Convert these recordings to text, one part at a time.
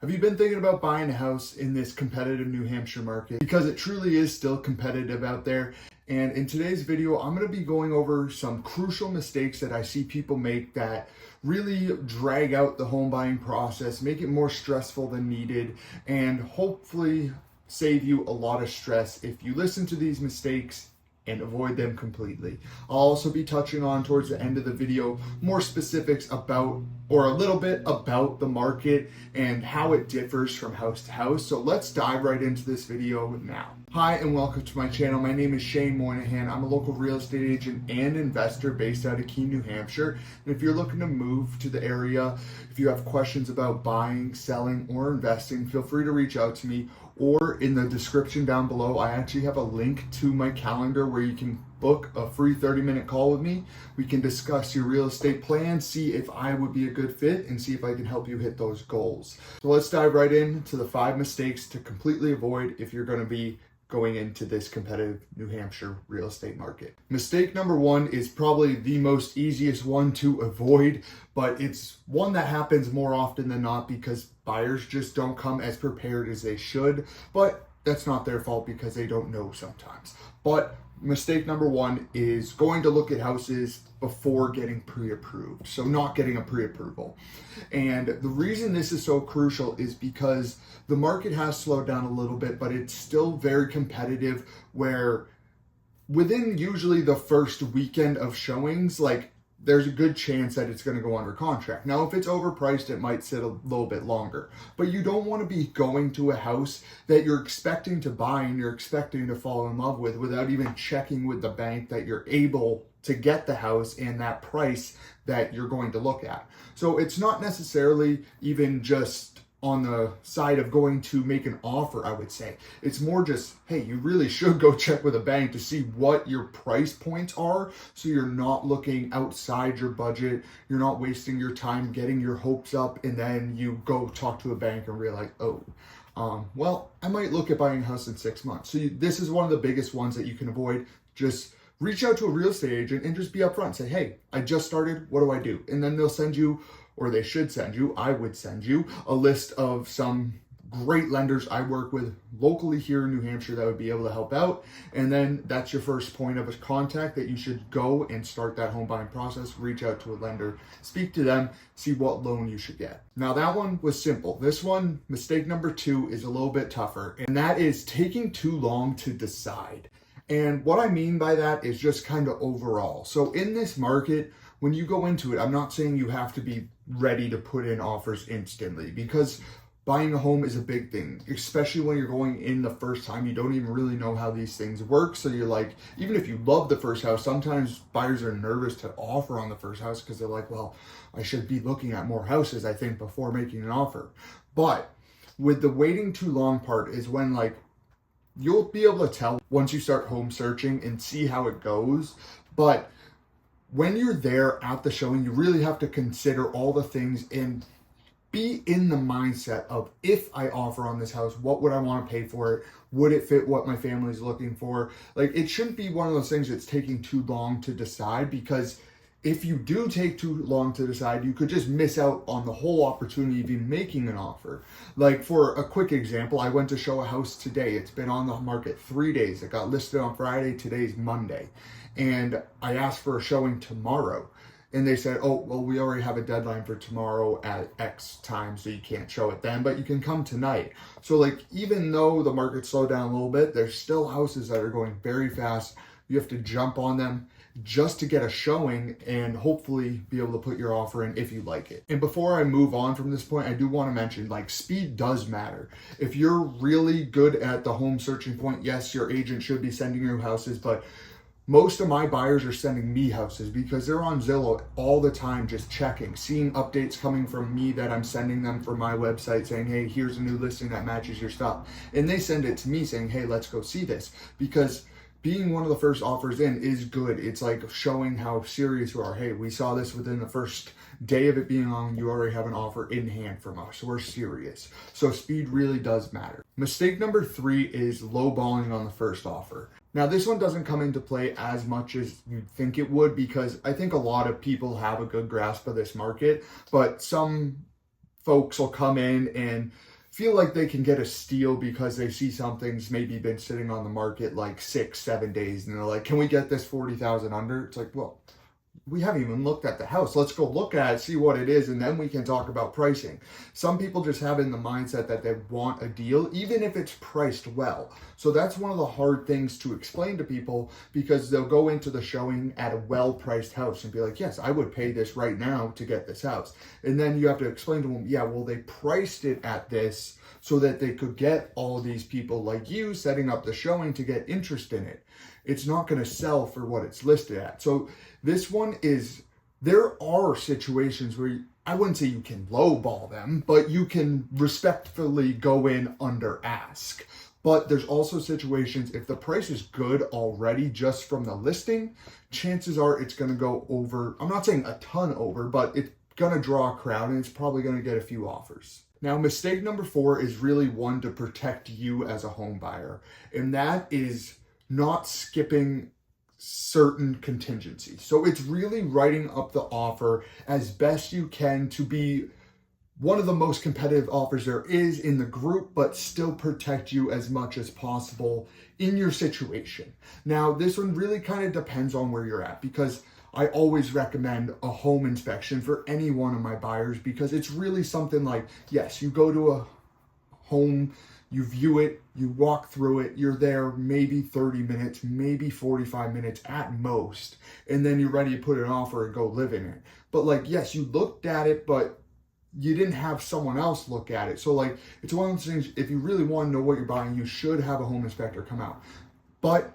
Have you been thinking about buying a house in this competitive New Hampshire market? Because it truly is still competitive out there. And in today's video, I'm going to be going over some crucial mistakes that I see people make that really drag out the home buying process, make it more stressful than needed, and hopefully save you a lot of stress if you listen to these mistakes and avoid them completely. I'll also be touching on towards the end of the video more specifics about, or a little bit about, the market and how it differs from house to house. So let's dive right into this video now. Hi and welcome to my channel. My name is Shane Moynihan. I'm a local real estate agent and investor based out of Keene, New Hampshire. And if you're looking to move to the area, if you have questions about buying, selling, or investing, feel free to reach out to me. Or in the description down below, I actually have a link to my calendar where you can book a free 30-minute call with me. We can discuss your real estate plan, see if I would be a good fit, and see if I can help you hit those goals. So let's dive right into the 5 mistakes to completely avoid if you're going to be going into this competitive New Hampshire real estate market. Mistake number 1 is probably the most easiest one to avoid, but it's one that happens more often than not because buyers just don't come as prepared as they should, but that's not their fault because they don't know sometimes. But mistake number 1 is going to look at houses before getting pre-approved, so not getting a pre-approval. And the reason this is so crucial is because the market has slowed down a little bit, but it's still very competitive, where within usually the first weekend of showings, there's a good chance that it's going to go under contract. Now, if it's overpriced, it might sit a little bit longer, but you don't want to be going to a house that you're expecting to buy and you're expecting to fall in love with without even checking with the bank that you're able to get the house and that price that you're going to look at. So it's not necessarily even just on the side of going to make an offer, I would say. It's more just, hey, you really should go check with a bank to see what your price points are, so you're not looking outside your budget, you're not wasting your time getting your hopes up, and then you go talk to a bank and realize, well, I might look at buying a house in 6 months. So this is one of the biggest ones that you can avoid. Just reach out to a real estate agent and just be upfront. Say, hey, I just started, what do I do? And then they'll send you, or they should send you, I would send you a list of some great lenders I work with locally here in New Hampshire that would be able to help out. And then that's your first point of contact that you should go and start that home buying process. Reach out to a lender, speak to them, see what loan you should get. Now that one was simple. This one, mistake number 2, is a little bit tougher, and that is taking too long to decide. And what I mean by that is just kind of overall. So in this market, when you go into it, I'm not saying you have to be ready to put in offers instantly, because buying a home is a big thing, especially when you're going in the first time. You don't even really know how these things work. So you're like, even if you love the first house, sometimes buyers are nervous to offer on the first house because they're like, well, I should be looking at more houses, I think, before making an offer. But with the waiting too long part is when you'll be able to tell once you start home searching and see how it goes. But when you're there at the showing, you really have to consider all the things and be in the mindset of, if I offer on this house, what would I want to pay for it? Would it fit what my family's looking for? It shouldn't be one of those things that's taking too long to decide, because if you do take too long to decide, you could just miss out on the whole opportunity of even making an offer. For a quick example, I went to show a house today. It's been on the market 3 days. It got listed on Friday. Today's Monday. And I asked for a showing tomorrow. And they said, oh, well, we already have a deadline for tomorrow at X time, so you can't show it then, but you can come tonight. So even though the market slowed down a little bit, there's still houses that are going very fast. You have to jump on them just to get a showing and hopefully be able to put your offer in if you like it. And before I move on from this point, I do want to mention, speed does matter. If you're really good at the home searching point, yes, your agent should be sending you houses, but most of my buyers are sending me houses because they're on Zillow all the time, just checking, seeing updates coming from me that I'm sending them from my website saying, hey, here's a new listing that matches your stuff. And they send it to me saying, hey, let's go see this. Because being one of the first offers in is good. It's showing how serious you are. Hey, we saw this within the first day of it being on. You already have an offer in hand from us. So we're serious. So speed really does matter. Mistake number 3 is lowballing on the first offer. Now, this one doesn't come into play as much as you'd think it would, because I think a lot of people have a good grasp of this market, but some folks will come in and feel like they can get a steal because they see something's maybe been sitting on the market like 6-7 days, and they're like, can we get this 40,000 under? It's like, well, we haven't even looked at the house. Let's go look at it, see what it is, and then we can talk about pricing. Some people just have in the mindset that they want a deal, even if it's priced well. So that's one of the hard things to explain to people, because they'll go into the showing at a well-priced house and be like, yes, I would pay this right now to get this house. And then you have to explain to them, yeah, well, they priced it at this so that they could get all of these people like you setting up the showing to get interest in it. It's not going to sell for what it's listed at. So this one is, there are situations where I wouldn't say you can lowball them, but you can respectfully go in under ask. But there's also situations, if the price is good already just from the listing, chances are it's going to go over. I'm not saying a ton over, but it's going to draw a crowd and it's probably going to get a few offers. Now, mistake number 4 is really one to protect you as a home buyer, and that is not skipping certain contingencies. So it's really writing up the offer as best you can to be one of the most competitive offers there is in the group, but still protect you as much as possible in your situation. Now, this one really kind of depends on where you're at, because I always recommend a home inspection for any one of my buyers, because it's really something like, yes, you go to a home, you view it, you walk through it, you're there maybe 30 minutes, maybe 45 minutes at most, and then you're ready to put an offer and go live in it. But like, yes, you looked at it, but you didn't have someone else look at it. So like, it's one of those things, if you really want to know what you're buying, you should have a home inspector come out. But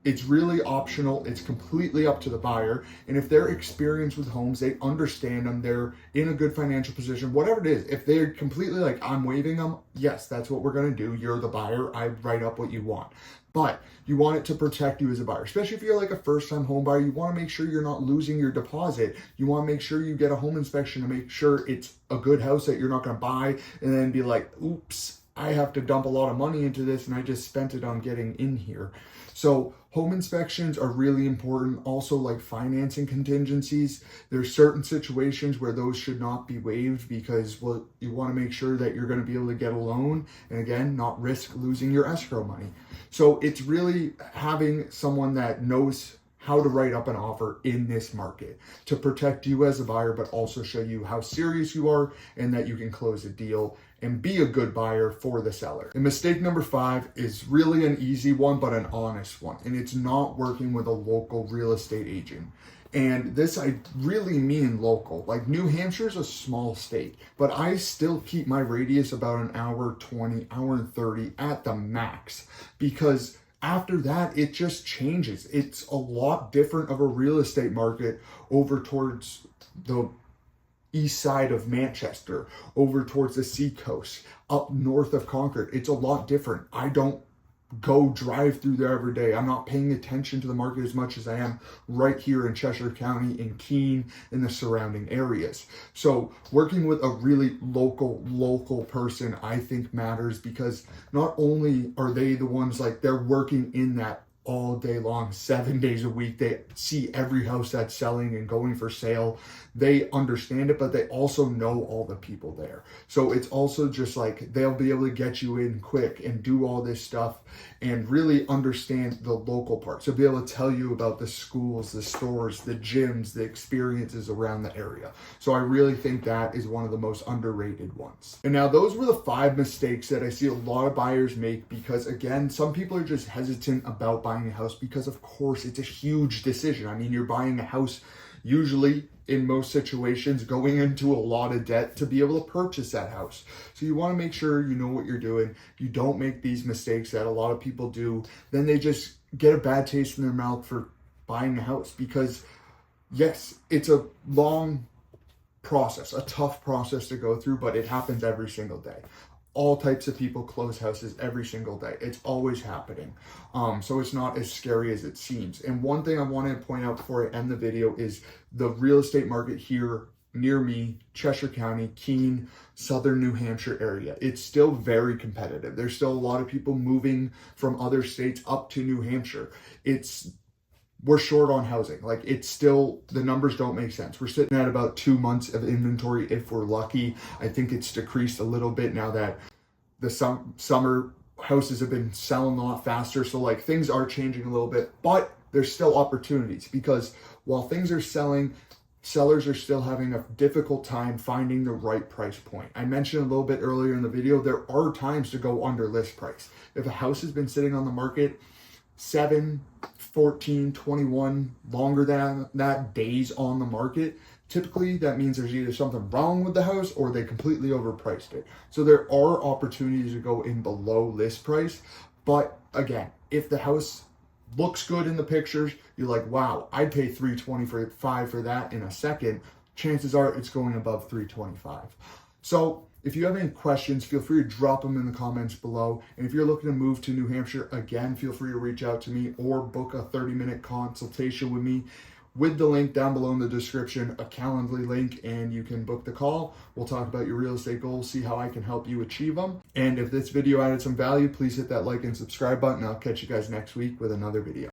it's really optional. It's completely up to the buyer. And if they're experienced with homes, they understand them, they're in a good financial position, whatever it is, if they're completely like, I'm waiving them, yes, that's what we're going to do. You're the buyer. I write up what you want. But you want it to protect you as a buyer, especially if you're like a first-time home buyer. You want to make sure you're not losing your deposit. You want to make sure you get a home inspection to make sure it's a good house that you're not going to buy and then be like, oops, I have to dump a lot of money into this and I just spent it on getting in here. So home inspections are really important. Also, like financing contingencies, there's certain situations where those should not be waived, because well, you want to make sure that you're going to be able to get a loan and again, not risk losing your escrow money. So it's really having someone that knows how to write up an offer in this market to protect you as a buyer, but also show you how serious you are and that you can close a deal and be a good buyer for the seller. And mistake number 5 is really an easy one, but an honest one. And it's not working with a local real estate agent. And this, I really mean local. Like New Hampshire is a small state, but I still keep my radius about an hour 20, hour and 30 at the max, because after that, it just changes. It's a lot different of a real estate market over towards the east side of Manchester, over towards the seacoast, up north of Concord. It's a lot different. I don't go drive through there every day. I'm not paying attention to the market as much as I am right here in Cheshire County, in Keene, in the surrounding areas. So working with a really local person, I think matters, because not only are they the ones, like they're working in that all day long, 7 days a week. They see every house that's selling and going for sale. They understand it, but they also know all the people there. So it's also just like they'll be able to get you in quick and do all this stuff and really understand the local part. So be able to tell you about the schools, the stores, the gyms, the experiences around the area. So I really think that is one of the most underrated ones. And now those were the 5 mistakes that I see a lot of buyers make, because again, some people are just hesitant about buying a house because of course it's a huge decision. I mean, you're buying a house usually in most situations going into a lot of debt to be able to purchase that house. So you want to make sure you know what you're doing. You don't make these mistakes that a lot of people do. Then they just get a bad taste in their mouth for buying a house, because yes, it's a long process, a tough process to go through, but it happens every single day. All types of people close houses every single day. It's always happening. So it's not as scary as it seems. And one thing I want to point out before I end the video is the real estate market here near me, Cheshire County, Keene, southern New Hampshire area. It's still very competitive. There's still a lot of people moving from other states up to New Hampshire. We're short on housing. Like, it's still, the numbers don't make sense. We're sitting at about 2 months of inventory if we're lucky. I think it's decreased a little bit now that the summer houses have been selling a lot faster. So like things are changing a little bit, but there's still opportunities, because while things are selling, sellers are still having a difficult time finding the right price point. I mentioned a little bit earlier in the video, there are times to go under list price. If a house has been sitting on the market 7, 14, 21, longer than that days on the market, typically that means there's either something wrong with the house or they completely overpriced it. So there are opportunities to go in below list price. But again, if the house looks good in the pictures, you're like, wow, I'd pay $325 for that in a second, chances are it's going above $325. So if you have any questions, feel free to drop them in the comments below. And if you're looking to move to New Hampshire, again, feel free to reach out to me or book a 30-minute consultation with me with the link down below in the description, a Calendly link, and you can book the call. We'll talk about your real estate goals, see how I can help you achieve them. And if this video added some value, please hit that like and subscribe button. I'll catch you guys next week with another video.